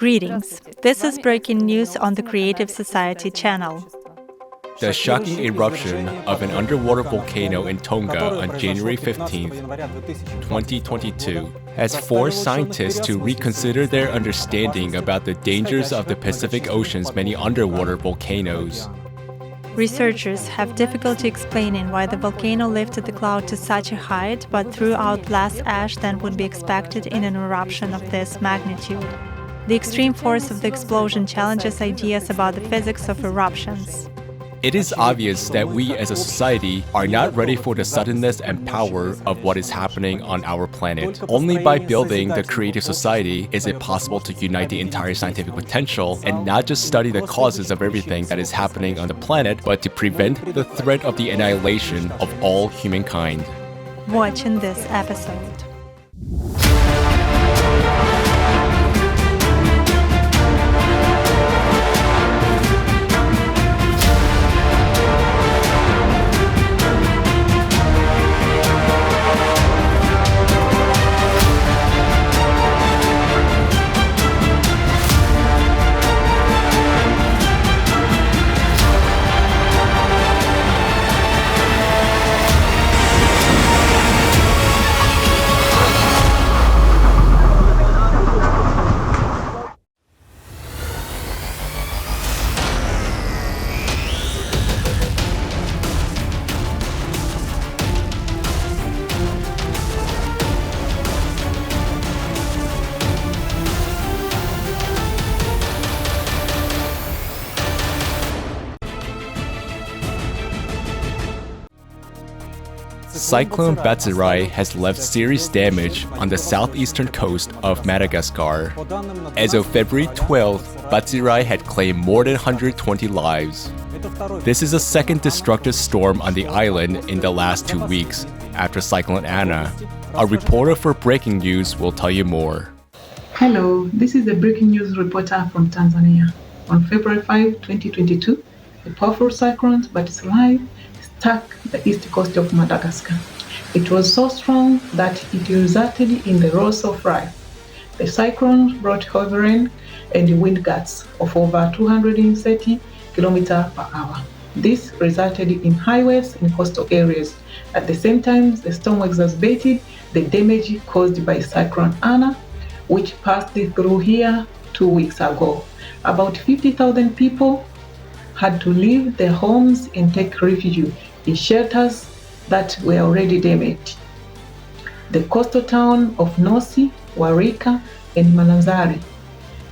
Greetings. This is breaking news on the Creative Society channel. The shocking eruption of an underwater volcano in Tonga on January 15, 2022, has forced scientists to reconsider their understanding about the dangers of the Pacific Ocean's many underwater volcanoes. Researchers have difficulty explaining why the volcano lifted the cloud to such a height but threw out less ash than would be expected in an eruption of this magnitude. The extreme force of the explosion challenges ideas about the physics of eruptions. It is obvious that we as a society are not ready for the suddenness and power of what is happening on our planet. Only by building the creative society is it possible to unite the entire scientific potential and not just study the causes of everything that is happening on the planet, but to prevent the threat of the annihilation of all humankind. Watch in this episode. Cyclone Bacirai has left serious damage on the southeastern coast of Madagascar. As of February 12th, Batsirai had claimed more than 120 lives. This is the second destructive storm on the island in the last 2 weeks, after Cyclone Ana. A reporter for Breaking News will tell you more. Hello, this is the Breaking News reporter from Tanzania. On February 5, 2022, a powerful cyclone Batsirai struck the east coast of Madagascar. It was so strong that it resulted in the loss of life. The cyclone brought heavy rain and wind gusts of over 230 km per hour. This resulted in high waves in coastal areas. At the same time, the storm exacerbated the damage caused by Cyclone Ana, which passed through here 2 weeks ago. About 50,000 people had to leave their homes and take refuge in shelters that were already damaged. The coastal town of Nosi, Warika, and Mananzari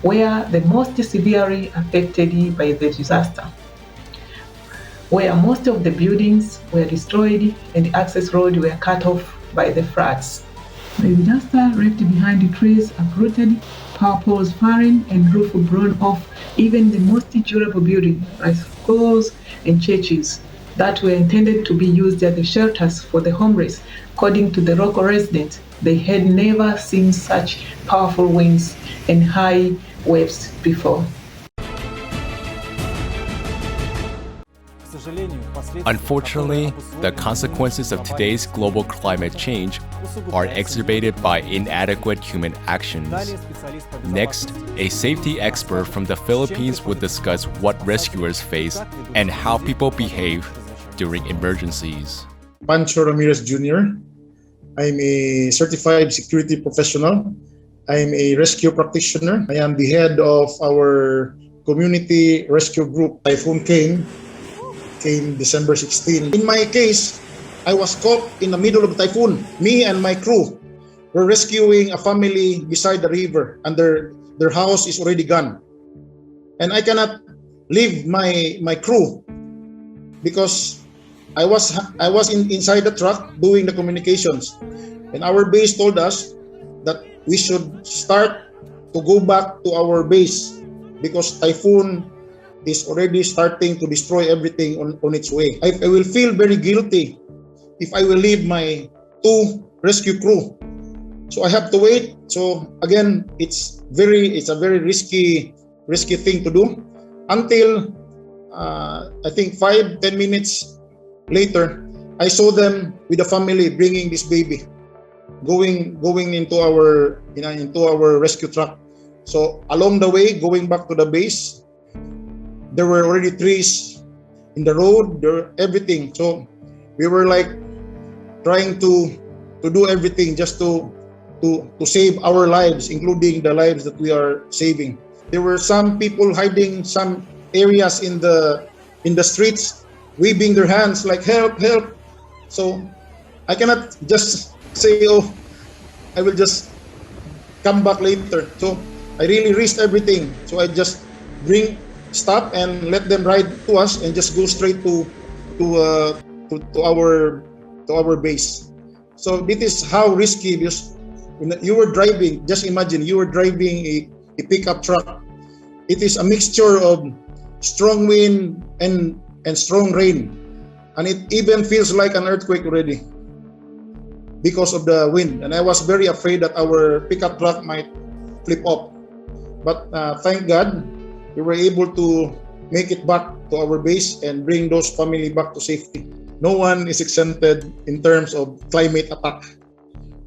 were the most severely affected by the disaster, where most of the buildings were destroyed and access roads were cut off by the floods. The disaster left behind trees uprooted, power poles falling, and roof blown off even the most durable buildings like schools and churches that were intended to be used as the shelters for the homeless. According to the local residents, they had never seen such powerful winds and high waves before. Unfortunately, the consequences of today's global climate change are exacerbated by inadequate human actions. Next, a safety expert from the Philippines will discuss what rescuers face and how people behave during emergencies. Pancho Ramirez Jr. I'm a certified security professional. I'm a rescue practitioner. I am the head of our community rescue group. Typhoon came December 16. In my case, I was caught in the middle of the typhoon. Me and my crew were rescuing a family beside the river, and their house is already gone. And I cannot leave my crew because I was inside the truck doing the communications. And our base told us that we should start to go back to our base because typhoon is already starting to destroy everything on its way. I will feel very guilty if I will leave my 2 rescue crew. So I have to wait. So again, it's a very risky thing to do until I think 5-10 minutes later, I saw them with the family bringing this baby, going into our rescue truck. So along the way, going back to the base, there were already trees in the road, there everything. So we were like trying to do everything just to save our lives, including the lives that we are saving. There were some people hiding some areas in the streets, waving their hands like help, help. So I cannot just say, oh, I will just come back later. So I really risked everything. So I just stop and let them ride to us and just go straight to our base. So this is how risky, because when you were driving, just imagine you were driving a pickup truck. It is a mixture of strong wind and strong rain, and it even feels like an earthquake already because of the wind. And I was very afraid that our pickup truck might flip off, but thank God we were able to make it back to our base and bring those family back to safety. No one is exempted in terms of climate attack.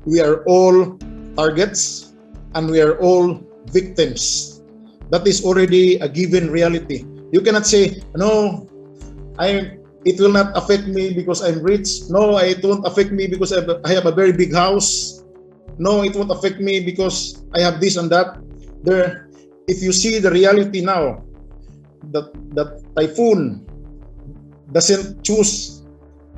We are all targets and we are all victims. That is already a given reality. You cannot say, no, it will not affect me because I'm rich. No, it won't affect me because I have a very big house. No, it won't affect me because I have this and that. If you see the reality now, that typhoon doesn't choose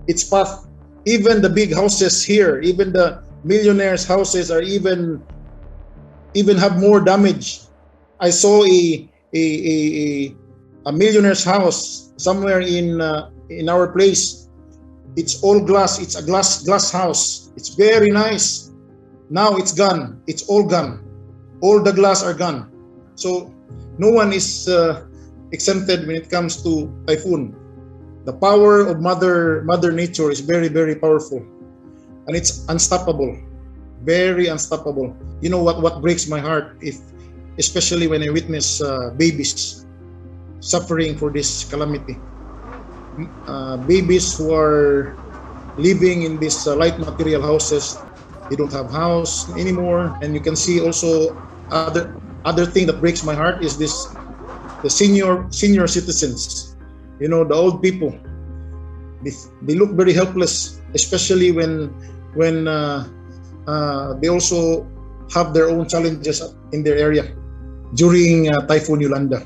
its path. Even the big houses here, even the millionaires' houses are even have more damage. I saw a millionaire's house somewhere in our place. It's all glass. It's a glass house. It's very nice. Now it's gone. It's all gone. All the glass are gone. So no one is exempted when it comes to typhoon. The power of Mother Nature is very, very powerful, and it's unstoppable, very unstoppable. You know what breaks my heart, especially when I witness babies suffering for this calamity. Babies who are living in these light material houses, they don't have house anymore. And you can see also other thing that breaks my heart is the senior citizens. You know, the old people, they look very helpless, especially when they also have their own challenges in their area during Typhoon Yolanda.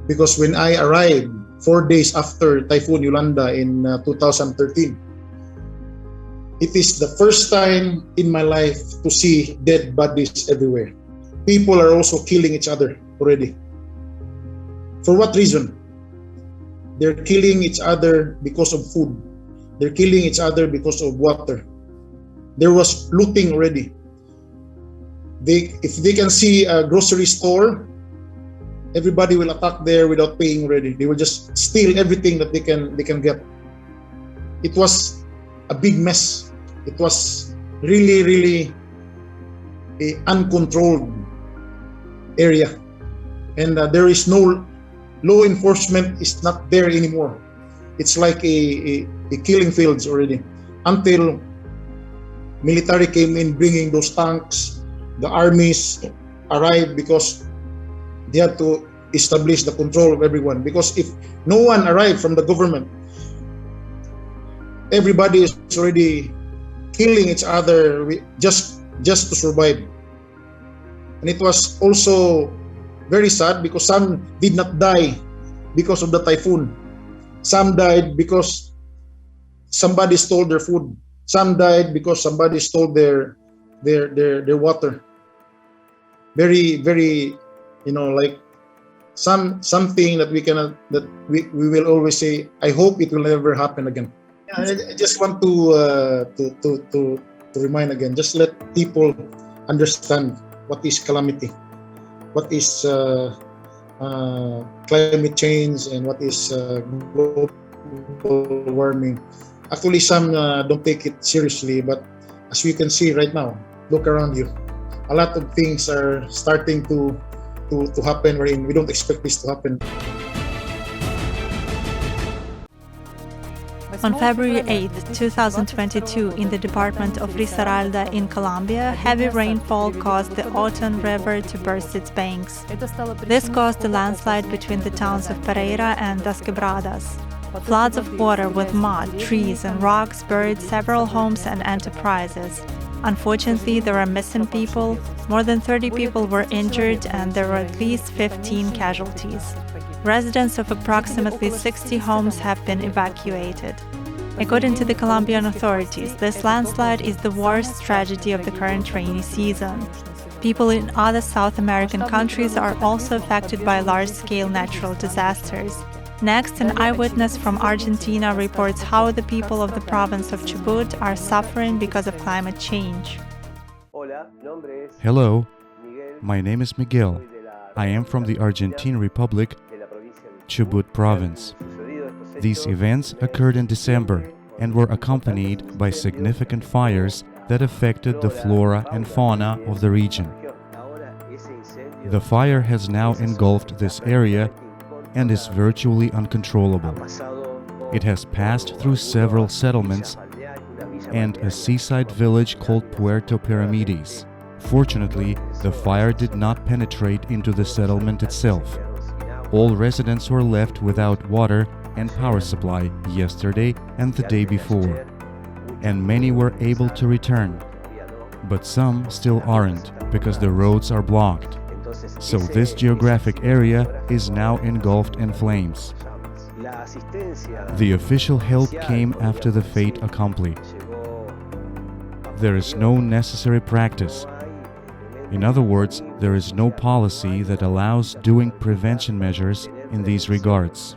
Because when I arrived 4 days after Typhoon Yolanda in 2013, it is the first time in my life to see dead bodies everywhere. People are also killing each other already. For what reason? They're killing each other because of food. They're killing each other because of water. There was looting already. If they can see a grocery store, everybody will attack there without paying already. They will just steal everything that they can get. It was a big mess. It was really, really an uncontrolled area. And there is no law enforcement is not there anymore. It's like a killing fields already, until military came in bringing those tanks. The armies arrived because they had to establish the control of everyone. Because if no one arrived from the government, everybody is already killing each other just to survive. And it was also very sad because some did not die because of the typhoon. Some died because somebody stole their food. Some died because somebody stole their water. Very, very, like something that we will always say, I hope it will never happen again. I just want to remind again, just let people understand what is calamity, what is climate change, and what is global warming. Actually, some don't take it seriously, but as we can see right now, look around you. A lot of things are starting to happen wherein we don't expect this to happen. On February 8, 2022, in the department of Risaralda in Colombia, heavy rainfall caused the Oton River to burst its banks. This caused a landslide between the towns of Pereira and Das Quebradas. Floods of water with mud, trees, and rocks buried several homes and enterprises. Unfortunately, there are missing people. More than 30 people were injured, and there were at least 15 casualties. Residents of approximately 60 homes have been evacuated. According to the Colombian authorities, this landslide is the worst tragedy of the current rainy season. People in other South American countries are also affected by large-scale natural disasters. Next, an eyewitness from Argentina reports how the people of the province of Chubut are suffering because of climate change. Hello, my name is Miguel. I am from the Argentine Republic, Chubut province. These events occurred in December and were accompanied by significant fires that affected the flora and fauna of the region. The fire has now engulfed this area and is virtually uncontrollable. It has passed through several settlements and a seaside village called Puerto Pyramides. Fortunately, the fire did not penetrate into the settlement itself. All residents were left without water and power supply yesterday and the day before, and many were able to return, but some still aren't because the roads are blocked. So this geographic area is now engulfed in flames. The official help came after the fait accompli. There is no necessary practice. In other words, there is no policy that allows doing prevention measures in these regards.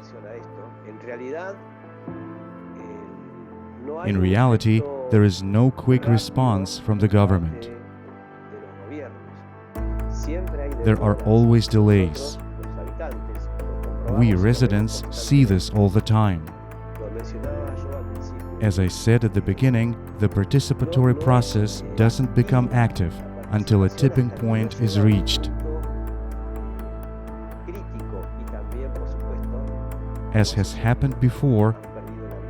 In reality, there is no quick response from the government. There are always delays. We residents see this all the time. As I said at the beginning, the participatory process doesn't become active until a tipping point is reached. As has happened before,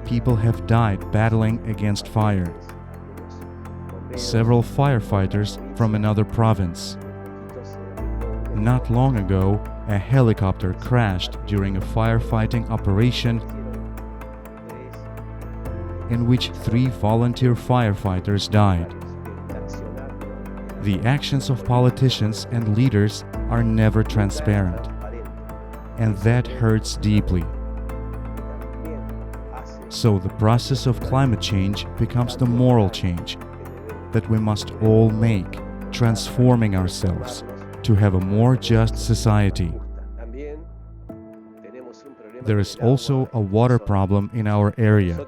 people have died battling against fire. Several firefighters from another province. Not long ago, a helicopter crashed during a firefighting operation in which 3 volunteer firefighters died. The actions of politicians and leaders are never transparent, and that hurts deeply. So the process of climate change becomes the moral change that we must all make, transforming ourselves to have a more just society. There is also a water problem in our area.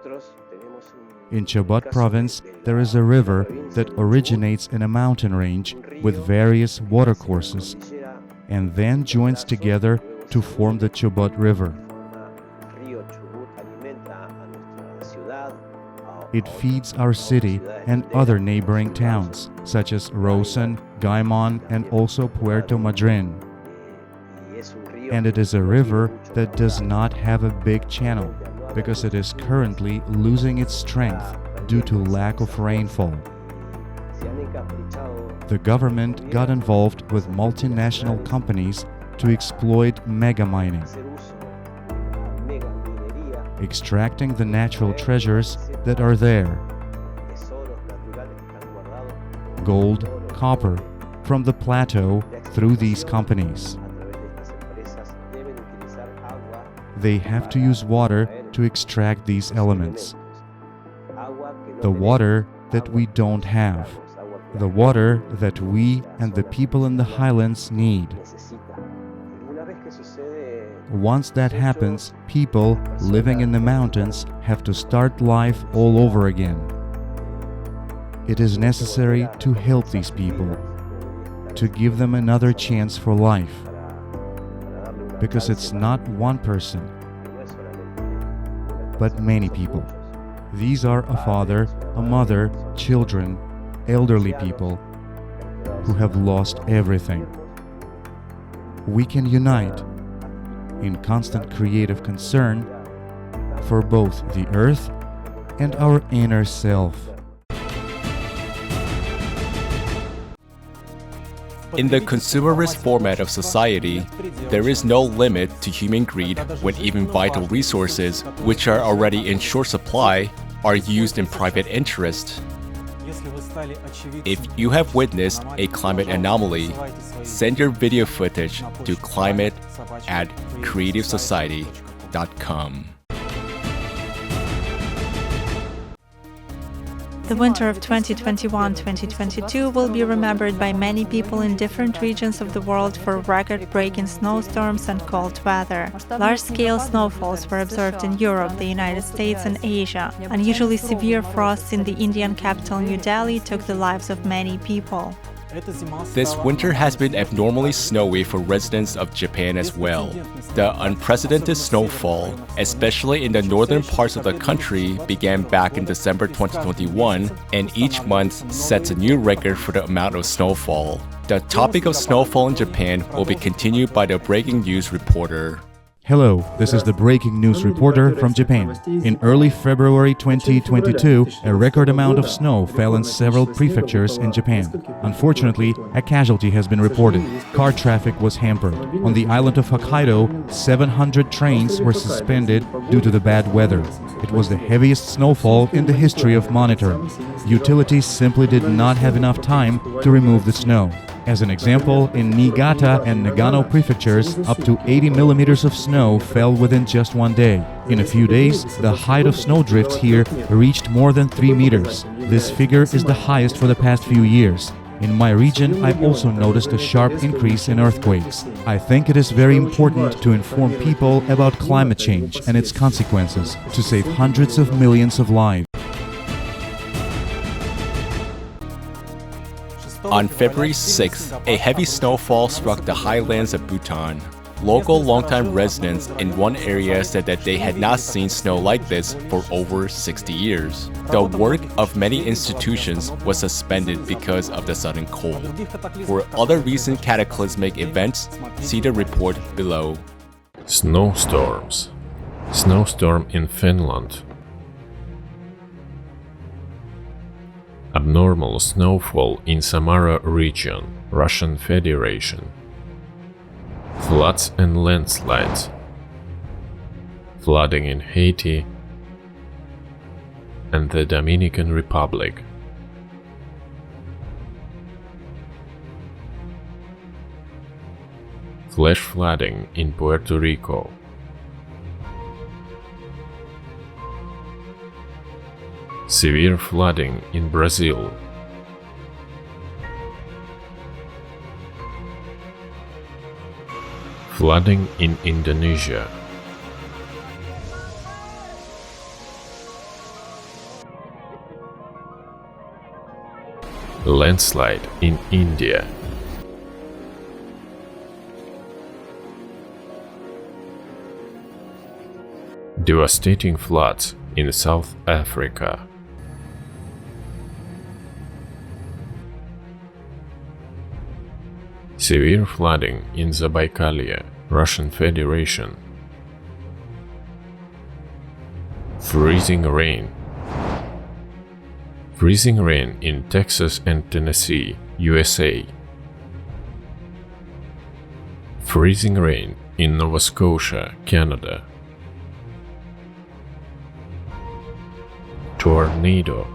In Chubut province, there is a river that originates in a mountain range with various watercourses and then joins together to form the Chubut River. It feeds our city and other neighboring towns, such as Rosan, Gaimon, and also Puerto Madryn. And it is a river that does not have a big channel, because it is currently losing its strength due to lack of rainfall. The government got involved with multinational companies to exploit mega mining, extracting the natural treasures that are there, gold, copper, from the plateau through these companies. They have to use water to extract these elements. The water that we don't have. The water that we and the people in the highlands need. Once that happens, people living in the mountains have to start life all over again. It is necessary to help these people, to give them another chance for life. Because it's not one person, but many people. These are a father, a mother, children, elderly people who have lost everything. We can unite in constant creative concern for both the earth and our inner self. In the consumerist format of society, there is no limit to human greed when even vital resources, which are already in short supply, are used in private interest. If you have witnessed a climate anomaly, send your video footage to climate@creativesociety.com. The winter of 2021-2022 will be remembered by many people in different regions of the world for record-breaking snowstorms and cold weather. Large-scale snowfalls were observed in Europe, the United States, and Asia. Unusually severe frosts in the Indian capital New Delhi took the lives of many people. This winter has been abnormally snowy for residents of Japan as well. The unprecedented snowfall, especially in the northern parts of the country, began back in December 2021, and each month sets a new record for the amount of snowfall. The topic of snowfall in Japan will be continued by the breaking news reporter. Hello, this is the breaking news reporter from Japan. In early February 2022, a record amount of snow fell in several prefectures in Japan. Unfortunately, a casualty has been reported. Car traffic was hampered. On the island of Hokkaido, 700 trains were suspended due to the bad weather. It was the heaviest snowfall in the history of monitoring. Utilities simply did not have enough time to remove the snow. As an example, in Niigata and Nagano prefectures, up to 80 millimeters of snow fell within just one day. In a few days, the height of snowdrifts here reached more than 3 meters. This figure is the highest for the past few years. In my region, I've also noticed a sharp increase in earthquakes. I think it is very important to inform people about climate change and its consequences to save hundreds of millions of lives. On February 6th, a heavy snowfall struck the highlands of Bhutan. Local longtime residents in one area said that they had not seen snow like this for over 60 years. The work of many institutions was suspended because of the sudden cold. For other recent cataclysmic events, see the report below. Snowstorms. Snowstorm in Finland. Abnormal snowfall in Samara region, Russian Federation. Floods and landslides. Flooding in Haiti and the Dominican Republic. Flash flooding in Puerto Rico. Severe flooding in Brazil. Flooding in Indonesia. Landslide in India. Devastating floods in South Africa. Severe flooding in Zabaikalia, Russian Federation. Freezing rain. Freezing rain in Texas and Tennessee, USA. Freezing rain in Nova Scotia, Canada. Tornado.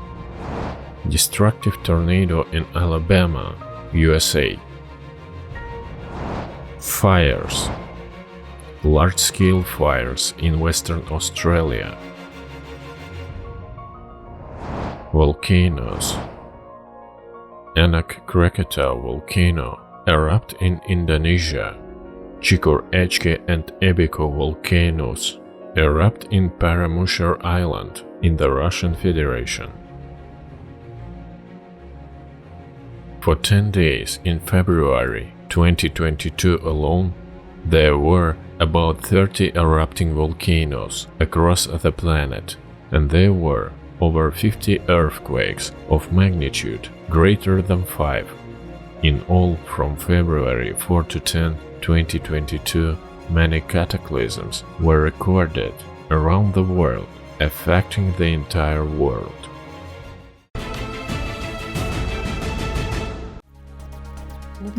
Destructive tornado in Alabama, USA. Fires. Large-scale fires in Western Australia. Volcanoes. Anak Krakatau volcano erupt in Indonesia. Cikur Ecce and Ebeko volcanoes erupt in Paramushar Island in the Russian Federation. For 10 days in February 2022 alone, there were about 30 erupting volcanoes across the planet, and there were over 50 earthquakes of magnitude greater than 5. In all, from February 4 to 10, 2022, many cataclysms were recorded around the world. affecting the entire world.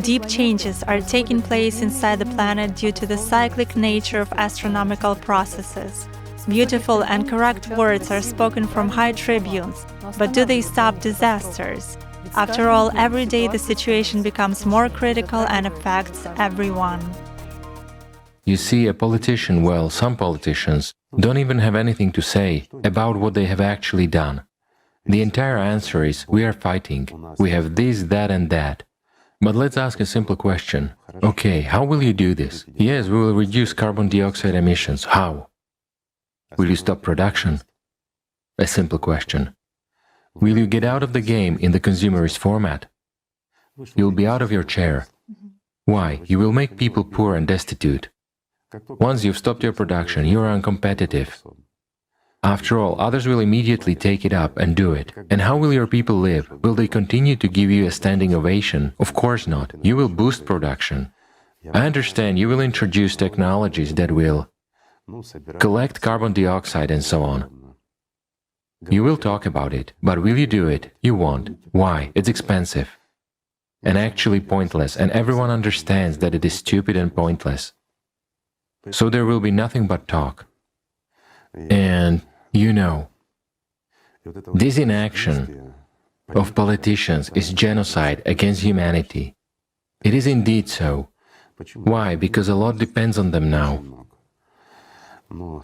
Deep changes are taking place inside the planet due to the cyclic nature of astronomical processes. Beautiful and correct words are spoken from high tribunes, but do they stop disasters? After all, every day the situation becomes more critical and affects everyone. You see, a politician, well, some politicians, don't even have anything to say about what they have actually done. The entire answer is, we are fighting, we have this, that and that. But let's ask a simple question. Okay, how will you do this? Yes, we will reduce carbon dioxide emissions. How? Will you stop production? A simple question. Will you get out of the game in the consumerist format? You'll be out of your chair. Why? You will make people poor and destitute. Once you've stopped your production, you are uncompetitive. After all, others will immediately take it up and do it. And how will your people live? Will they continue to give you a standing ovation? Of course not. You will boost production. I understand you will introduce technologies that will collect carbon dioxide and so on. You will talk about it, but will you do it? You won't. Why? It's expensive and actually pointless, and everyone understands that it is stupid and pointless. So there will be nothing but talk. And, you know, this inaction of politicians is genocide against humanity. It is indeed so. Why? Because a lot depends on them now.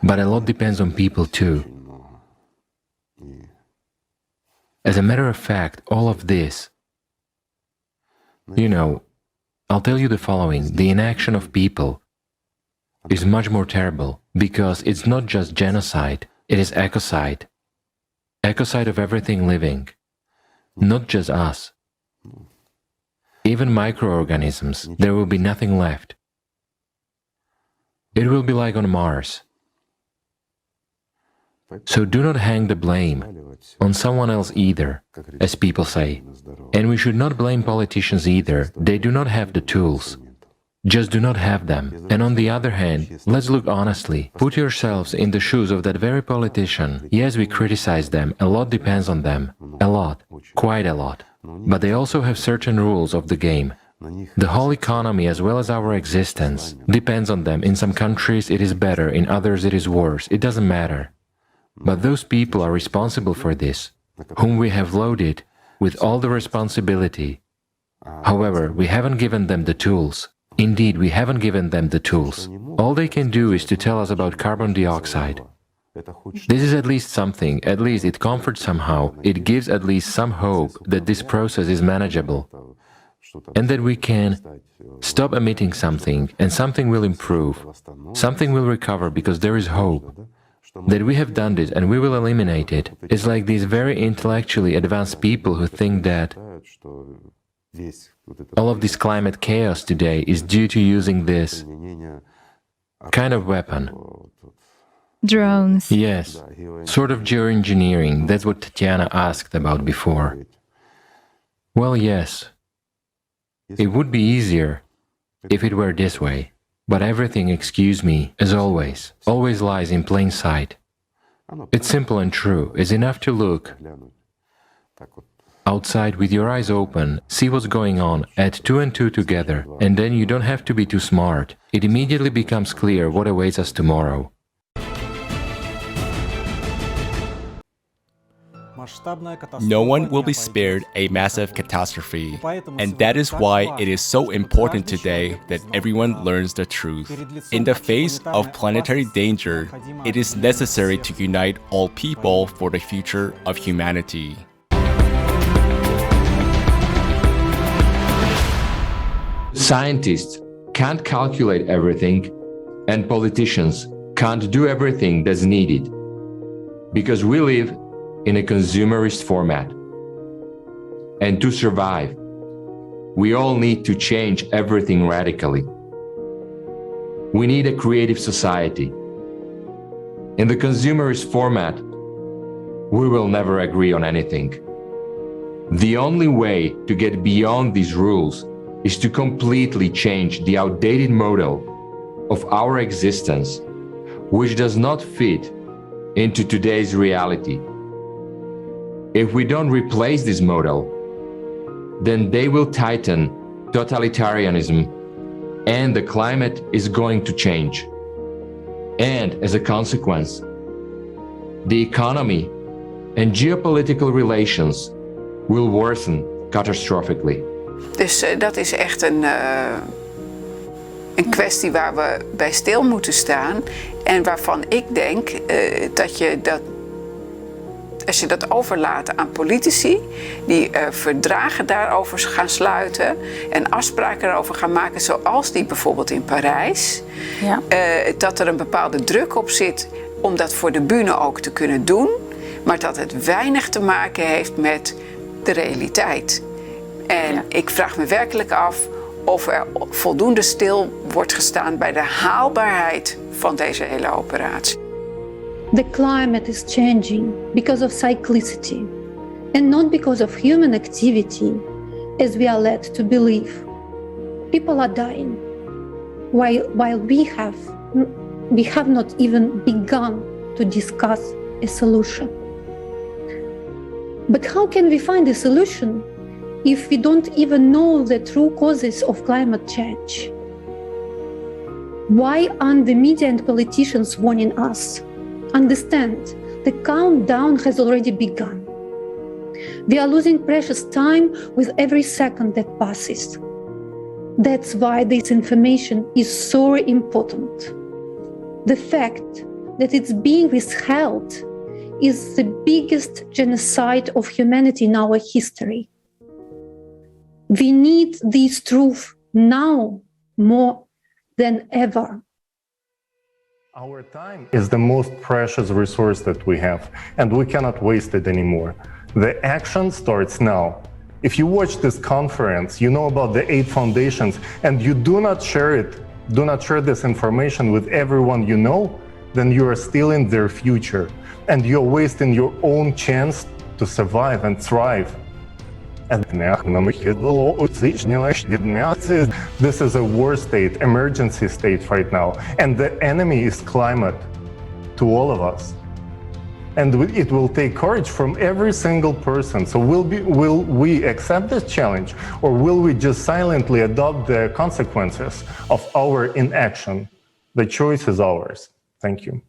But a lot depends on people too. As a matter of fact, all of this, you know, I'll tell you the following: the inaction of people is much more terrible, because it's not just genocide, it is ecocide. Ecocide of everything living, not just us. Even microorganisms, there will be nothing left. It will be like on Mars. So do not hang the blame on someone else either, as people say. And we should not blame politicians either, they do not have the tools. Just do not have them. And on the other hand, let's look honestly. Put yourselves in the shoes of that very politician. Yes, we criticize them, a lot depends on them. A lot, quite a lot. But they also have certain rules of the game. The whole economy, as well as our existence, depends on them. In some countries it is better, in others it is worse. It doesn't matter. But those people are responsible for this, whom we have loaded with all the responsibility. However, we haven't given them the tools. Indeed, we haven't given them the tools. All they can do is to tell us about carbon dioxide. This is at least something, at least it comforts somehow, it gives at least some hope that this process is manageable, and that we can stop emitting something, and something will improve, something will recover because there is hope. That we have done this and we will eliminate it. It's like these very intellectually advanced people who think that all of this climate chaos today is due to using this kind of weapon. Drones. Yes, sort of geoengineering, that's what Tatiana asked about before. Well, yes, it would be easier if it were this way. But everything, excuse me, as always lies in plain sight. It's simple and true. It's enough to look outside with your eyes open, see what's going on, add 2 and 2 together, and then you don't have to be too smart. It immediately becomes clear what awaits us tomorrow. No one will be spared a massive catastrophe, and that is why it is so important today that everyone learns the truth. In the face of planetary danger, it is necessary to unite all people for the future of humanity. Scientists can't calculate everything, and politicians can't do everything that's needed, because we live in a consumerist format. And to survive, we all need to change everything radically. We need a creative society. In the consumerist format, we will never agree on anything. The only way to get beyond these rules is to completely change the outdated model of our existence, which does not fit into today's reality. If we don't replace this model, then they will tighten totalitarianism and the climate is going to change. And as a consequence, the economy and geopolitical relations will worsen catastrophically. Dus dat is echt een kwestie waar we bij stil moeten staan en waarvan ik denk als je dat overlaat aan politici die verdragen daarover gaan sluiten en afspraken daarover gaan maken, zoals die bijvoorbeeld in Parijs, ja. Dat er een bepaalde druk op zit om dat voor de bühne ook te kunnen doen, maar dat het weinig te maken heeft met de realiteit. En ik vraag me werkelijk af of er voldoende stil wordt gestaan bij de haalbaarheid van deze hele operatie. The climate is changing because of cyclicity and not because of human activity, as we are led to believe. People are dying while we have not even begun to discuss a solution. But how can we find a solution if we don't even know the true causes of climate change? Why aren't the media and politicians warning us? Understand, the countdown has already begun. We are losing precious time with every second that passes. That's why this information is so important. The fact that it's being withheld is the biggest genocide of humanity in our history. We need this truth now more than ever. Our time is the most precious resource that we have, and we cannot waste it anymore. The action starts now. If you watch this conference, you know about the 8 foundations, and you do not share this information with everyone you know, then you are stealing their future, and you're wasting your own chance to survive and thrive. This is a war state, emergency state right now, and the enemy is climate to all of us. And it will take courage from every single person. So will we accept this challenge, or will we just silently adopt the consequences of our inaction? The choice is ours. Thank you.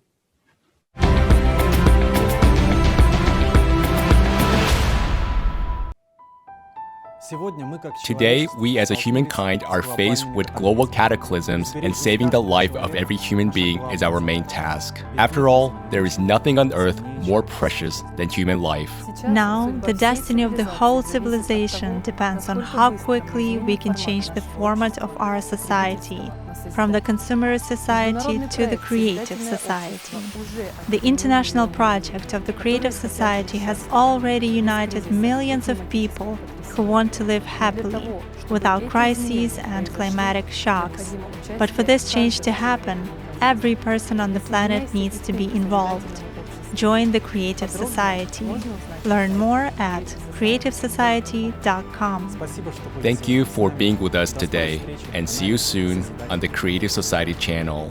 Today, we as a humankind are faced with global cataclysms, and saving the life of every human being is our main task. After all, there is nothing on earth more precious than human life. Now, the destiny of the whole civilization depends on how quickly we can change the format of our society, from the consumerist society to the creative society. The international project of the creative society has already united millions of people who want to live happily, without crises and climatic shocks. But for this change to happen, every person on the planet needs to be involved. Join the Creative Society. Learn more at creativesociety.com. Thank you for being with us today, and see you soon on the Creative Society channel.